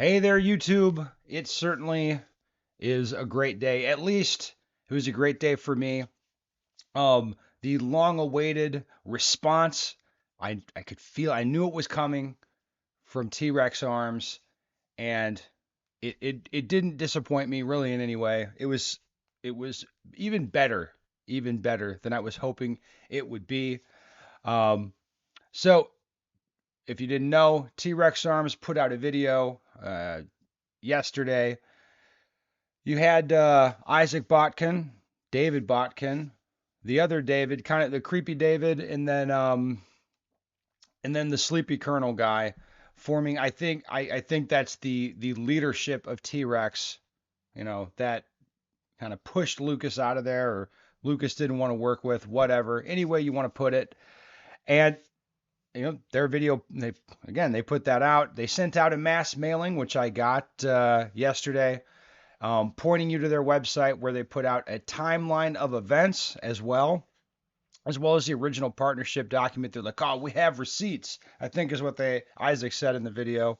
Hey there, YouTube. It certainly is a great day. At least it was a great day for me. The long-awaited response, I could feel, I knew it was coming from T-Rex Arms, and it didn't disappoint me really in any way. It was even better than I was hoping it would be. Um, so if you didn't know, T-Rex Arms put out a video yesterday. You had Isaac Botkin, David Botkin, the other David, kind of the creepy David, and then the sleepy Colonel guy forming. I think that's the leadership of T-Rex. That kind of pushed Lucas out of there, or Lucas didn't want to work with, whatever. Any way you want to put it. And their video. They put that out. They sent out a mass mailing, which I got yesterday, pointing you to their website where they put out a timeline of events as well as the original partnership document. They're like, oh, we have receipts, I think is what Isaac said in the video.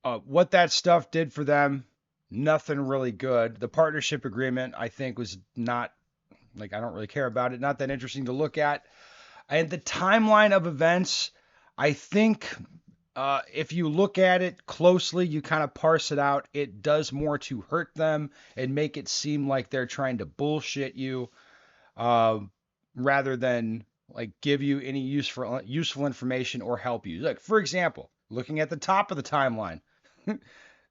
What that stuff did for them, nothing really good. The partnership agreement, I think, was not, like, I don't really care about it, not that interesting to look at. And the timeline of events, I think if you look at it closely, you kind of parse it out, it does more to hurt them and make it seem like they're trying to bullshit you, uh, rather than like give you any useful information or help you. Like, for example, looking at the top of the timeline,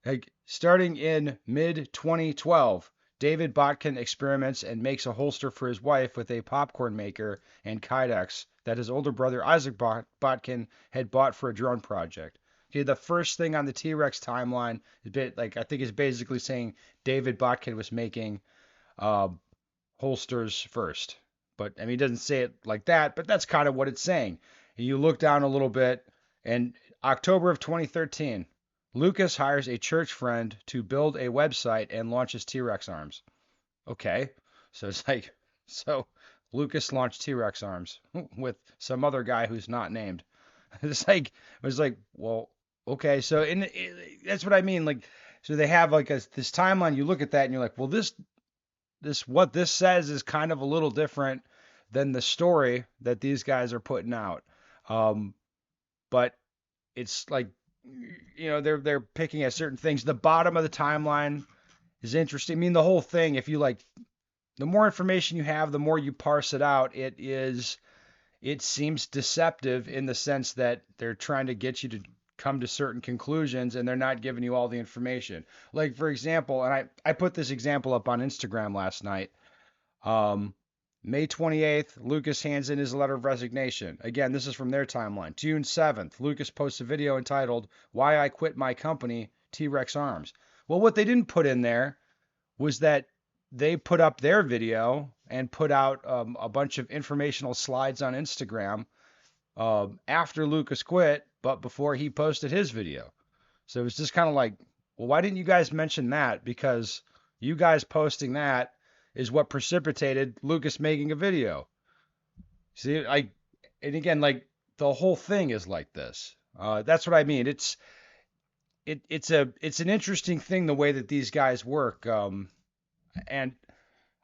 like starting in mid 2012, David Botkin experiments and makes a holster for his wife with a popcorn maker and kydex that his older brother Isaac Botkin had bought for a drone project. Okay, the first thing on the T-Rex timeline is I think is basically saying David Botkin was making uh, holsters first. But I mean, he doesn't say it like that, but that's kind of what it's saying. And you look down a little bit, and October of 2013, Lucas hires a church friend to build a website and launches T-Rex Arms. Okay, so it's like, so Lucas launched T-Rex Arms with some other guy who's not named. It was like, well, okay, so that's what I mean. Like, so they have like this timeline. You look at that and you're like, well, this what this says is kind of a little different than the story that these guys are putting out. Um, but it's like, they're picking at certain things. The bottom of the timeline is interesting. I mean, the whole thing, if you like, the more information you have, the more you parse it out. It seems deceptive in the sense that they're trying to get you to come to certain conclusions and they're not giving you all the information. Like, for example, and I put this example up on Instagram last night. Um, May 28th, Lucas hands in his letter of resignation. Again, this is from their timeline. June 7th, Lucas posts a video entitled Why I Quit My Company, T-Rex Arms. Well, what they didn't put in there was that they put up their video and put out a bunch of informational slides on Instagram after Lucas quit, but before he posted his video. So it was just kind of like, well, why didn't you guys mention that? Because you guys posting that is what precipitated Lucas making a video. See, and again, like the whole thing is like this. That's what I mean. It's an interesting thing the way that these guys work. And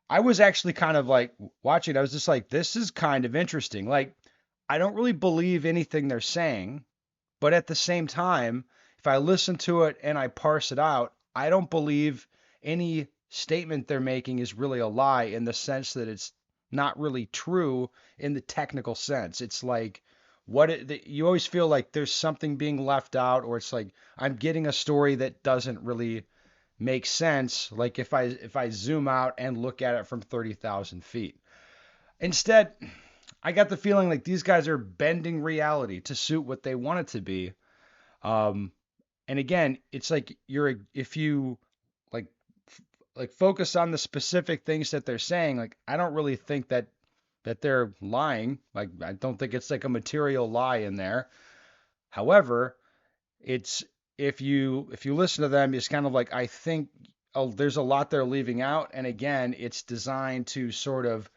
I was actually kind of like watching. I was just like, this is kind of interesting. Like, I don't really believe anything they're saying, but at the same time, if I listen to it and I parse it out, I don't believe any statement they're making is really a lie in the sense that it's not really true in the technical sense. It's like you always feel like there's something being left out, or it's like I'm getting a story that doesn't really make sense. Like if I zoom out and look at it from 30,000 feet. Instead, I got the feeling like these guys are bending reality to suit what they want it to be. Um, and again, it's like if you like focus on the specific things that they're saying, like I don't really think that they're lying. Like I don't think it's like a material lie in there. However, it's if you listen to them, it's kind of like I think there's a lot they're leaving out, and again, it's designed to sort of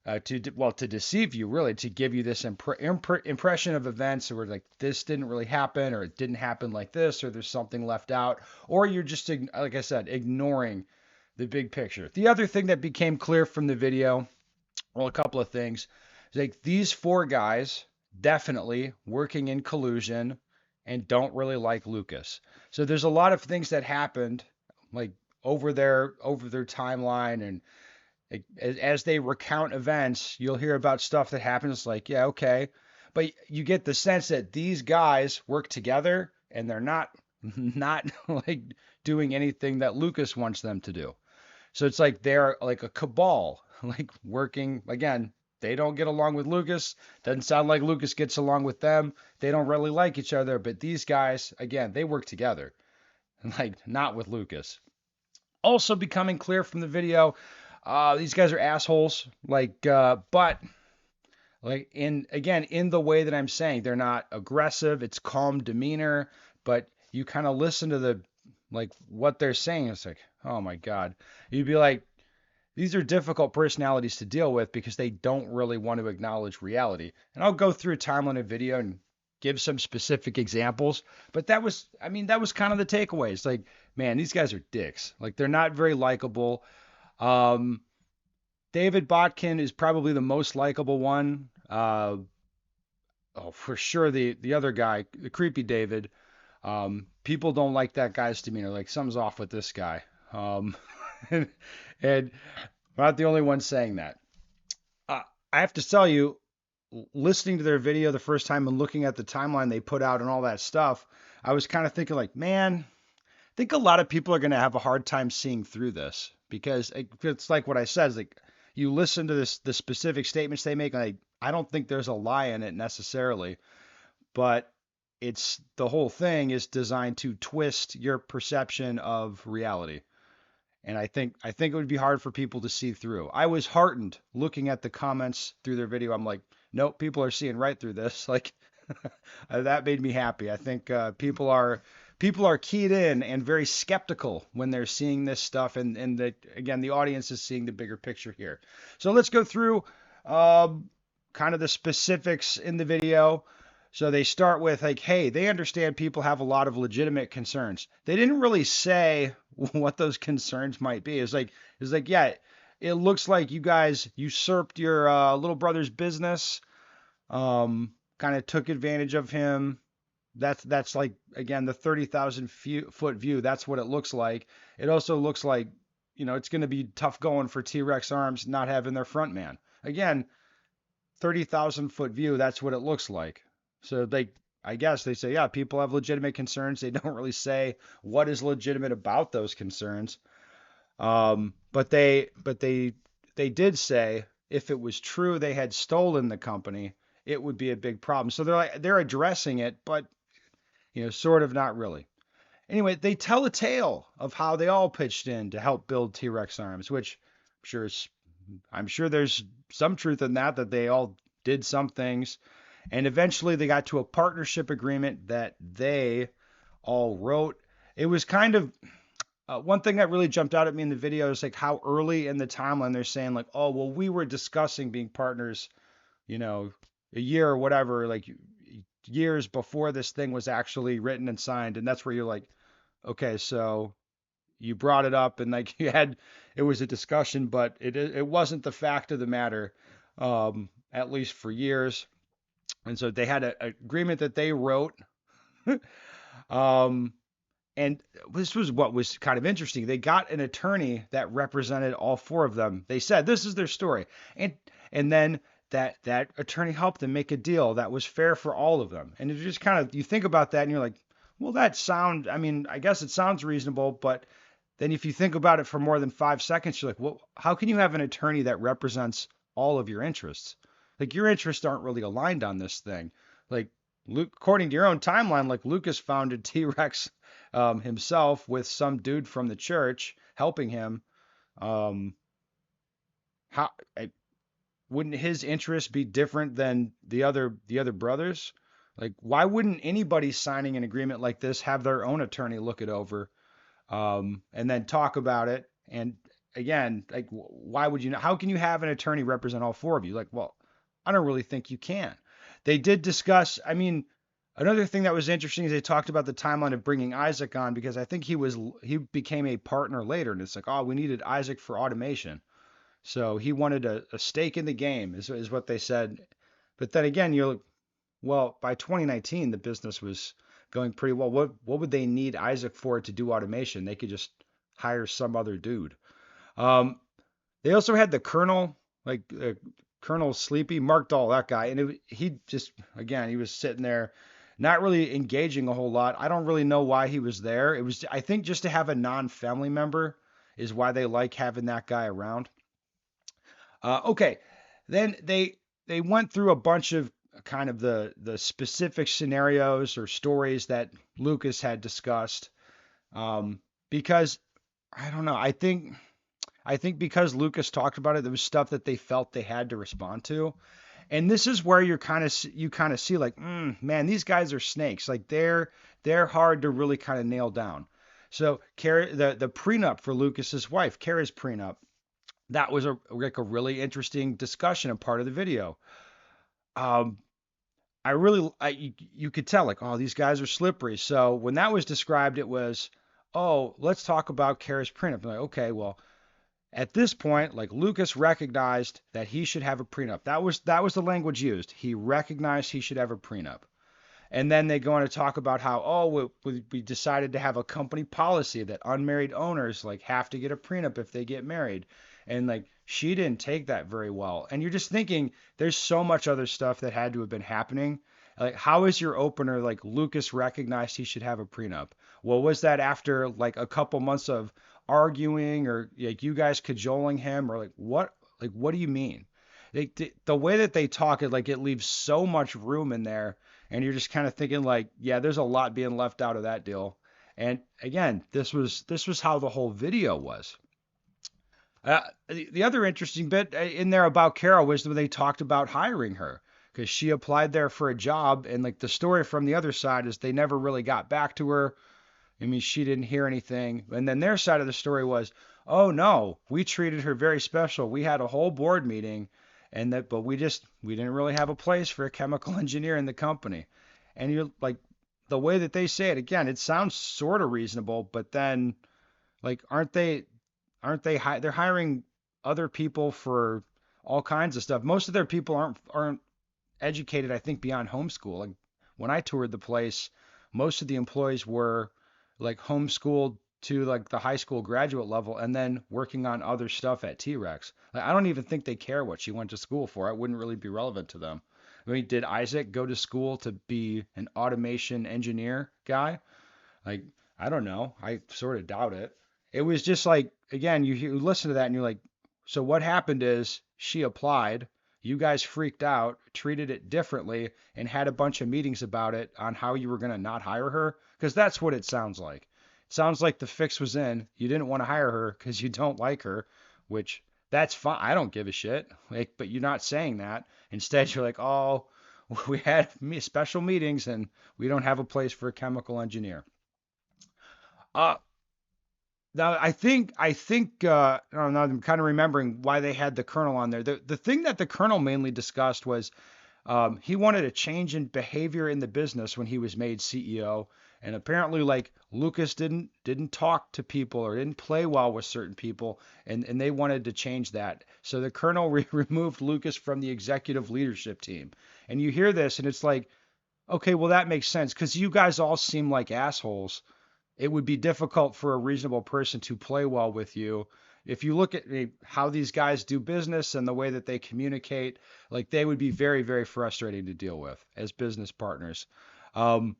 to deceive you, really, to give you this impression of events where like this didn't really happen, or it didn't happen like this, or there's something left out, or you're just, like I said, ignoring the big picture. The other thing that became clear from the video, well, a couple of things, is like these four guys definitely working in collusion and don't really like Lucas. So there's a lot of things that happened like over their timeline, and as they recount events, you'll hear about stuff that happens like, yeah, okay. But you get the sense that these guys work together and they're not like doing anything that Lucas wants them to do. So it's like they're like a cabal, like working again. They don't get along with Lucas. Doesn't sound like Lucas gets along with them. They don't really like each other, but these guys, again, they work together, like not with Lucas. Also becoming clear from the video, these guys are assholes. But like in the way that I'm saying, they're not aggressive. It's calm demeanor, but you kind of listen to the like what they're saying. It's like, oh my God. You'd be like, these are difficult personalities to deal with because they don't really want to acknowledge reality. And I'll go through a timeline of video and give some specific examples. But that was kind of the takeaways. Like, man, these guys are dicks. Like, they're not very likable. Um, David Botkin is probably the most likable one. Oh, for sure, the other guy, the creepy David. People don't like that guy's demeanor. Like, something's off with this guy. And, and we're not the only ones saying that. Uh, I have to tell you, listening to their video the first time and looking at the timeline they put out and all that stuff, I was kind of thinking like, man, I think a lot of people are going to have a hard time seeing through this because it's like what I said, is like you listen to the specific statements they make, like I don't think there's a lie in it necessarily, but it's the whole thing is designed to twist your perception of reality. And I think it would be hard for people to see through. I was heartened looking at the comments through their video. I'm like, nope, people are seeing right through this. Like that made me happy. I think people are keyed in and very skeptical when they're seeing this stuff, and again the audience is seeing the bigger picture here. So let's go through kind of the specifics in the video. So they start with like, hey, they understand people have a lot of legitimate concerns. They didn't really say what those concerns might be. It's like, yeah, it looks like you guys usurped your little brother's business, kind of took advantage of him. That's like again the 30,000 foot view. That's what it looks like. It also looks like it's going to be tough going for T-Rex Arms not having their front man. Again, 30,000 foot view. That's what it looks like. So I guess they say, yeah, people have legitimate concerns. They don't really say what is legitimate about those concerns. But they did say if it was true they had stolen the company, it would be a big problem. So they're addressing it, but sort of not really. Anyway, they tell a tale of how they all pitched in to help build T-Rex Arms, which I'm sure there's some truth in that they all did some things. And eventually they got to a partnership agreement that they all wrote. It was kind of one thing that really jumped out at me in the video is like how early in the timeline they're saying like, oh, well, we were discussing being partners, a year or whatever, like years before this thing was actually written and signed. And that's where you're like, okay, so you brought it up and like it was a discussion, but it wasn't the fact of the matter, at least for years. And so they had an agreement that they wrote. um, and this was what was kind of interesting. They got an attorney that represented all four of them. They said this is their story, and then that attorney helped them make a deal that was fair for all of them. And it just kind of you think about that and you're like, well, I mean, I guess it sounds reasonable, but then if you think about it for more than 5 seconds, you're like, well, how can you have an attorney that represents all of your interests? Like your interests aren't really aligned on this thing. Like Luke, according to your own timeline, like Lucas founded T-Rex himself with some dude from the church helping him. Um, how wouldn't his interests be different than the other brothers? Like why wouldn't anybody signing an agreement like this have their own attorney look it over, and then talk about it? And again, like, why would you not? How can you have an attorney represent all four of you? Like, well, I don't really think you can. They did discuss, I mean, another thing that was interesting is they talked about the timeline of bringing Isaac on because I think he became a partner later, and it's like, oh, we needed Isaac for automation. So he wanted a stake in the game, is what they said. But then again, you're like, well, by 2019, the business was going pretty well. What would they need Isaac for to do automation? They could just hire some other dude. Um, they also had the Colonel, like Colonel Sleepy, Mark Dahl, that guy, and he just again he was sitting there, not really engaging a whole lot. I don't really know why he was there. It was I think just to have a non-family member is why they like having that guy around. Okay, then they went through a bunch of kind of the specific scenarios or stories that Lucas had discussed, because I don't know. I think because Lucas talked about it, there was stuff that they felt they had to respond to. And this is where you kind of see like, man, these guys are snakes. Like they're hard to really kind of nail down. So the prenup for Lucas's wife, Kara's prenup, that was a really interesting discussion and part of the video. Um, I really you could tell like, oh, these guys are slippery. So when that was described, it was, oh, let's talk about Kara's prenup. I'm like, okay, well, at this point, like Lucas recognized that he should have a prenup. That was the language used. He recognized he should have a prenup. And then they go on to talk about how, oh, we decided to have a company policy that unmarried owners like have to get a prenup if they get married. And like she didn't take that very well. And you're just thinking there's so much other stuff that had to have been happening. Like how is your opener like Lucas recognized he should have a prenup? Well, was that after like a couple months of arguing or like you guys cajoling him or like what do you mean? The way that they talk it like it leaves so much room in there and you're just kind of thinking like, yeah, there's a lot being left out of that deal. And again, this was how the whole video was. The other interesting bit in there about Carol was when they talked about hiring her because she applied there for a job, and like the story from the other side is they never really got back to her. I mean, she didn't hear anything. And then their side of the story was, oh no, we treated her very special. We had a whole board meeting but we didn't really have a place for a chemical engineer in the company. And you're like the way that they say it again, it sounds sort of reasonable, but then like they're hiring other people for all kinds of stuff. Most of their people aren't educated, I think, beyond homeschool. Like when I toured the place, most of the employees were like homeschooled to like the high school graduate level and then working on other stuff at Trex. Like I don't even think they care what she went to school for. It wouldn't really be relevant to them. I mean, did Isaac go to school to be an automation engineer guy? Like, I don't know. I sort of doubt it. It was just like, again, you listen to that and you're like, so what happened is she applied, you guys freaked out, treated it differently, and had a bunch of meetings about it on how you were going to not hire her. Because that's what it sounds like. It sounds like the fix was in. You didn't want to hire her because you don't like her, which that's fine. I don't give a shit. Like, but you're not saying that. Instead, you're like, oh, we had special meetings and we don't have a place for a chemical engineer. Uh, Now I think I don't know, I'm kind of remembering why they had the colonel on there. The thing that the colonel mainly discussed was he wanted a change in behavior in the business when he was made CEO, and apparently like Lucas didn't talk to people or didn't play well with certain people, and they wanted to change that. So the colonel removed Lucas from the executive leadership team. And you hear this, and it's like, okay, well that makes sense because you guys all seem like assholes. It would be difficult for a reasonable person to play well with you. If you look at how these guys do business and the way that they communicate, like they would be very, very frustrating to deal with as business partners. Um,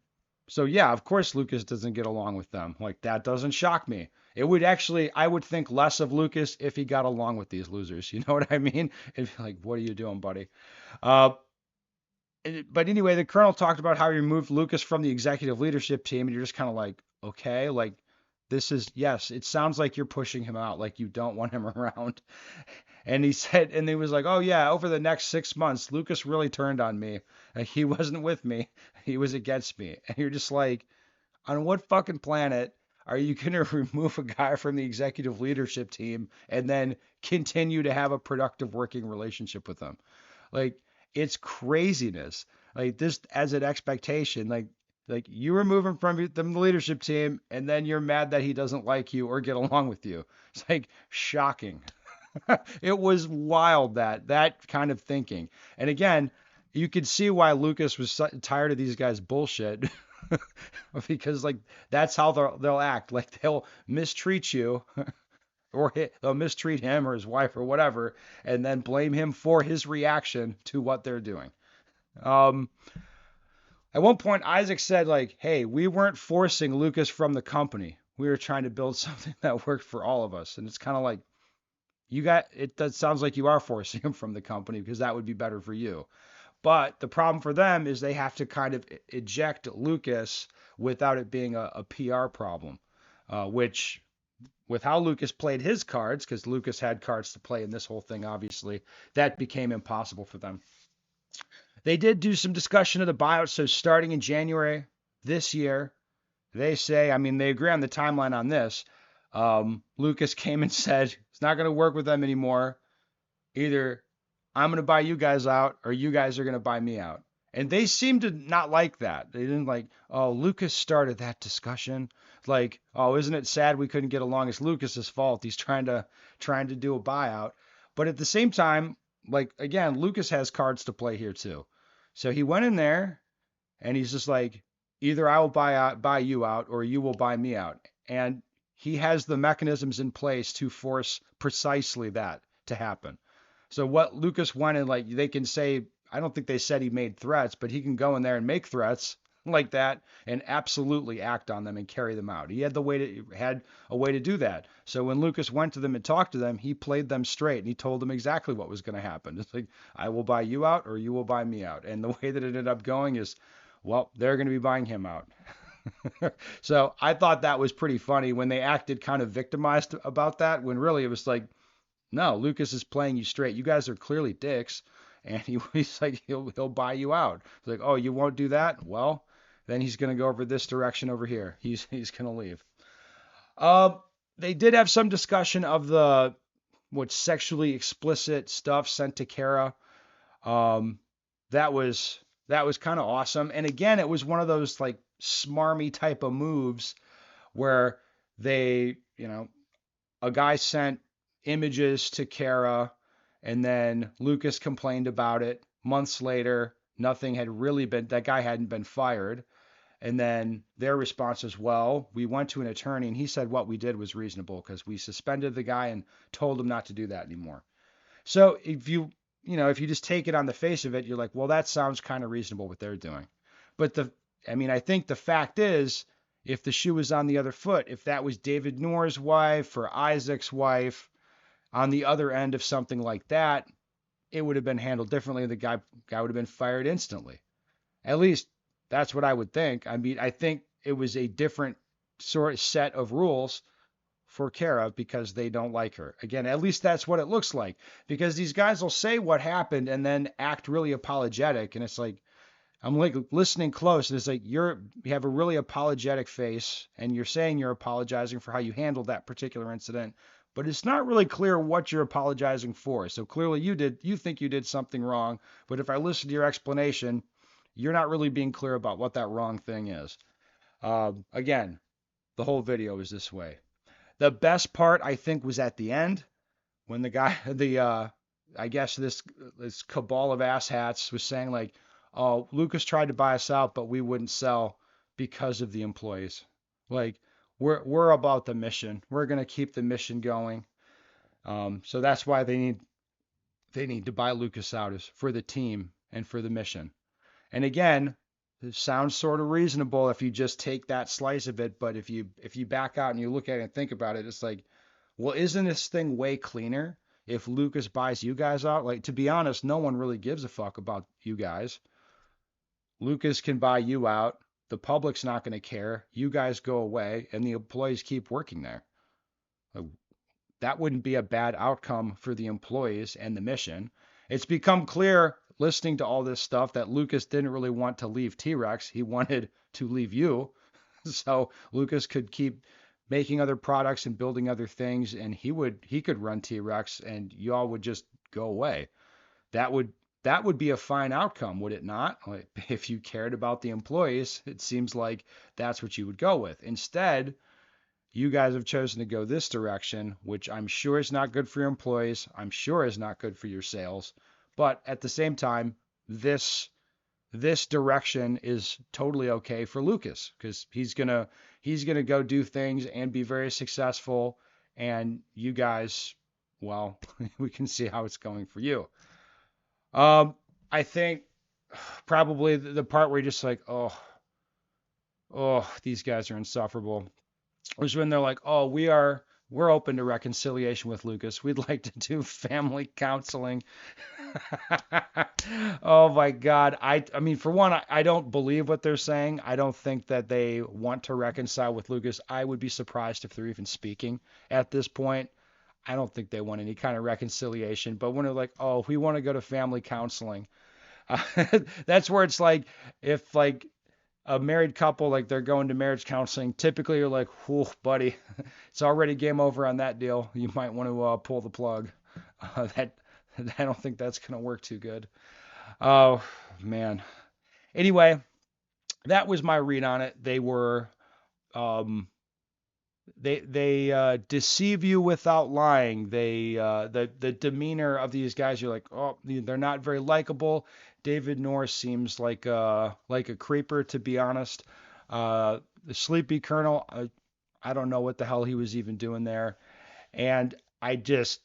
so yeah, of course Lucas doesn't get along with them. Like that doesn't shock me. It would actually, I would think less of Lucas if he got along with these losers. You know what I mean? If like, what are you doing, buddy? Uh, but anyway, the colonel talked about how he removed Lucas from the executive leadership team, and you're just kind of like, okay, like this is yes, it sounds like you're pushing him out, like you don't want him around. And he said, and he was like, oh yeah, over the next 6 months, Lucas really turned on me. Like, he wasn't with me, he was against me. And you're just like, on what fucking planet are you going to remove a guy from the executive leadership team and then continue to have a productive working relationship with them? Like, it's craziness. Like this as an expectation, like you remove him from the leadership team and then you're mad that he doesn't like you or get along with you. It's like shocking. It was wild, that kind of thinking. And again, you could see why Lucas was tired of these guys' bullshit because like that's how they'll act. Like they'll mistreat you or they'll mistreat him or his wife or whatever, and then blame him for his reaction to what they're doing. Um, at one point, Isaac said like, "Hey, we weren't forcing Lucas from the company. We were trying to build something that worked for all of us." And it's kind of like you got it. That sounds like you are forcing him from the company because that would be better for you. But the problem for them is they have to kind of eject Lucas without it being a PR problem, which with how Lucas played his cards, because Lucas had cards to play in this whole thing, obviously, that became impossible for them. They did do some discussion of the buyout. So starting in January this year, they say, I mean, they agree on the timeline on this. Lucas came and said he's not going to work with them anymore. Either I'm going to buy you guys out or you guys are going to buy me out. And they seemed to not like that. They didn't like, oh, Lucas started that discussion. Like, oh, isn't it sad we couldn't get along? It's Lucas's fault. He's trying to do a buyout. But at the same time, like again, Lucas has cards to play here too. So he went in there and he's just like, either I will buy you out or you will buy me out. And he has the mechanisms in place to force precisely that to happen. So what Lucas wanted, like they can say, I don't think they said he made threats, but he can go in there and make threats like that and absolutely act on them and carry them out. He had a way to do that. So when Lucas went to them and talked to them, he played them straight and he told them exactly what was going to happen. It's like, I will buy you out or you will buy me out. And the way that it ended up going is, well, they're going to be buying him out. So I thought that was pretty funny when they acted kind of victimized about that, when really it was like, no, Lucas is playing you straight. You guys are clearly dicks, and he's like he'll buy you out. It's like, oh, you won't do that? Well, then he's gonna go over this direction over here. He's gonna leave. Uh, they did have some discussion of the what sexually explicit stuff sent to Kara. Um, that was kind of awesome. And again, it was one of those like smarmy type of moves where they, a guy sent images to Kara, and then Lucas complained about it. Months later, nothing had really been, that guy hadn't been fired. And then their response is, well, we went to an attorney and he said what we did was reasonable because we suspended the guy and told him not to do that anymore. So if you just take it on the face of it, you're like, well, that sounds kind of reasonable what they're doing. But I think the fact is, if the shoe was on the other foot, if that was David Noor's wife or Isaac's wife on the other end of something like that, it would have been handled differently. The guy would have been fired instantly. At least that's what I would think. I mean, I think it was a different sort of set of rules for Kara because they don't like her. Again, at least that's what it looks like. Because these guys will say what happened and then act really apologetic, and it's like I'm like listening close, and it's like you have a really apologetic face, and you're saying you're apologizing for how you handled that particular incident, but it's not really clear what you're apologizing for. So clearly you think you did something wrong, but if I listen to your explanation, you're not really being clear about what that wrong thing is. Again, the whole video is this way. The best part, I think, was at the end when the guy, I guess this cabal of asshats was saying like, "Oh, Lucas tried to buy us out, but we wouldn't sell because of the employees. Like, we're about the mission. We're gonna keep the mission going. So that's why they need to buy Lucas out is for the team and for the mission." And again, it sounds sort of reasonable if you just take that slice of it, but if you back out and you look at it and think about it, it's like, well, isn't this thing way cleaner if Lucas buys you guys out? Like, to be honest, no one really gives a fuck about you guys. Lucas can buy you out. The public's not going to care. You guys go away, and the employees keep working there. Like, that wouldn't be a bad outcome for the employees and the mission. It's become clear listening to all this stuff that Lucas didn't really want to leave Trex. He wanted to leave you. So Lucas could keep making other products and building other things, and he could run T-Rex, and y'all would just go away. That would that would be a fine outcome, would it not? Like, if you cared about the employees, it seems like that's what you would go with. Instead, you guys have chosen to go this direction, which I'm sure is not good for your employees. I'm sure is not good for your sales. But at the same time, this direction is totally okay for Lucas because he's gonna go do things and be very successful. And you guys, well, we can see how it's going for you. Um, I think probably the part where you're just like, oh, these guys are insufferable, was when they're like, oh, we're open to reconciliation with Lucas. We'd like to do family counseling. Oh my God. I mean, for one, I don't believe what they're saying. I don't think that they want to reconcile with Lucas. I would be surprised if they're even speaking at this point. I don't think they want any kind of reconciliation. But when they're like, oh, we want to go to family counseling, uh, that's where it's like, if like a married couple, like they're going to marriage counseling, typically you're like, whoa, buddy, it's already game over on that deal. You might want to pull the plug. That I don't think that's going to work too good. Oh man. Anyway, that was my read on it. Um, they deceive you without lying. The demeanor of these guys, you're like, oh, they're not very likable. David Norris seems like a creeper, to be honest. The Sleepy Colonel, I don't know what the hell he was even doing there. And I just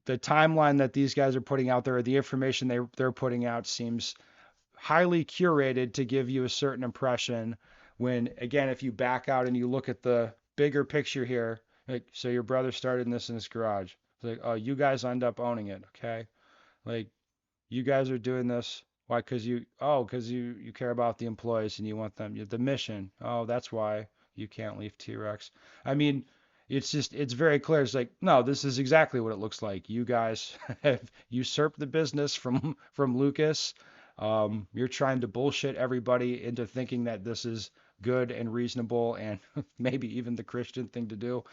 the timeline that these guys are putting out there, the information they're putting out seems highly curated to give you a certain impression. When again, if you back out and you look at the bigger picture here, like, so your brother started this in his garage. It's like, oh, you guys end up owning it, okay? Like, you guys are doing this. Why? Because you care about the employees and you want them. The mission. Oh, that's why you can't leave T-Rex. I mean, it's very clear. It's like, no, this is exactly what it looks like. You guys have usurped the business from Lucas. You're trying to bullshit everybody into thinking that this is good and reasonable and maybe even the Christian thing to do,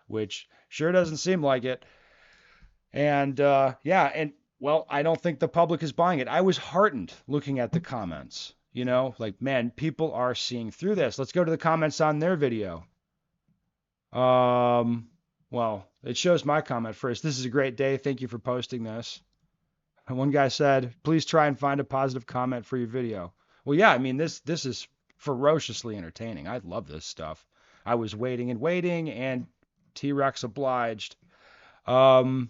which sure doesn't seem like it. And yeah, and well, I don't think the public is buying it. I was heartened looking at the comments. Like, man, people are seeing through this. Let's go to the comments on their video. Well, it shows my comment first. This is a great day. Thank you for posting this. And one guy said, please try and find a positive comment for your video. Well, yeah, I mean, this is ferociously entertaining. I love this stuff. I was waiting and waiting, and T-Rex obliged. Um,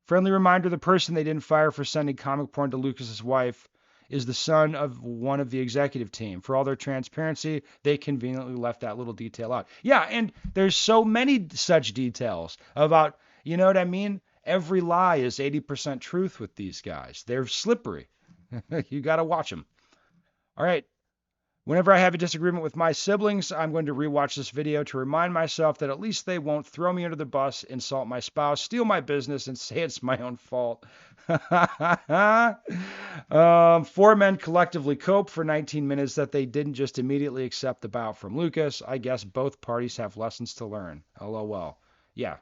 Friendly reminder, the person they didn't fire for sending comic porn to Lucas's wife is the son of one of the executive team. For all their transparency, they conveniently left that little detail out. Yeah, and there's so many such details about, you know what I mean? Every lie is 80% truth with these guys. They're slippery. You got to watch them. All right. Whenever I have a disagreement with my siblings, I'm going to rewatch this video to remind myself that at least they won't throw me under the bus, insult my spouse, steal my business, and say it's my own fault. 4 men collectively cope for 19 minutes that they didn't just immediately accept the bow from Lucas. I guess both parties have lessons to learn. LOL. Yeah.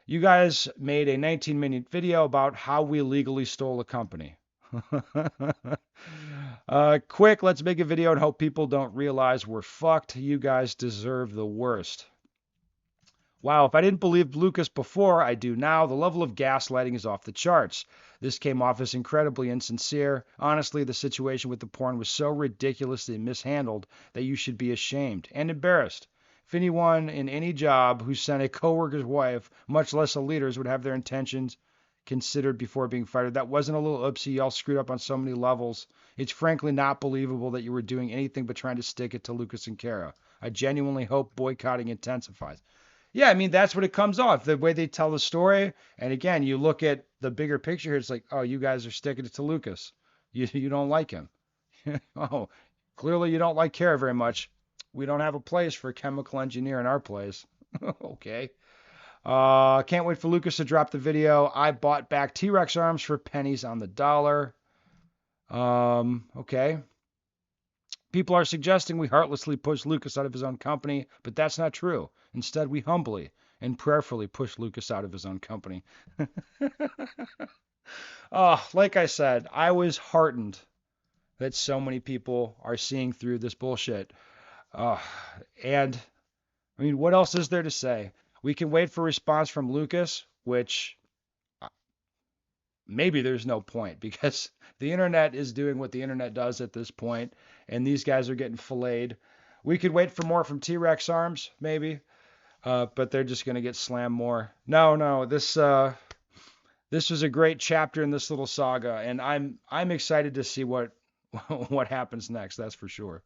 You guys made a 19-minute video about how we legally stole a company. Quick, let's make a video and hope people don't realize we're fucked. You guys deserve the worst. Wow, if I didn't believe Lucas before, I do now. The level of gaslighting is off the charts. This came off as incredibly insincere. Honestly, the situation with the porn was so ridiculously mishandled that you should be ashamed and embarrassed. If anyone in any job who sent a coworker's wife, much less a leader's, would have their intentions considered before being fired. That wasn't a little oopsie. Y'all screwed up on so many levels. It's frankly not believable that you were doing anything but trying to stick it to Lucas and Kara. I genuinely hope boycotting intensifies. Yeah, I mean, that's what it comes off, the way they tell the story. And again, you look at the bigger picture here, it's like, oh, you guys are sticking it to Lucas. You don't like him. Oh, clearly you don't like Kara very much. We don't have a place for a chemical engineer in our place. Okay. Can't wait for Lucas to drop the video. I bought back T-Rex arms for pennies on the dollar. Okay. People are suggesting we heartlessly push Lucas out of his own company, but that's not true. Instead, we humbly and prayerfully push Lucas out of his own company. Oh, like I said, I was heartened that so many people are seeing through this bullshit. Uh, and I mean, what else is there to say? We can wait for response from Lucas, which maybe there's no point because the internet is doing what the internet does at this point, and these guys are getting filleted. We could wait for more from T-Rex Arms, maybe, but they're just gonna get slammed more. No, no, this was a great chapter in this little saga, and I'm excited to see what what happens next. That's for sure.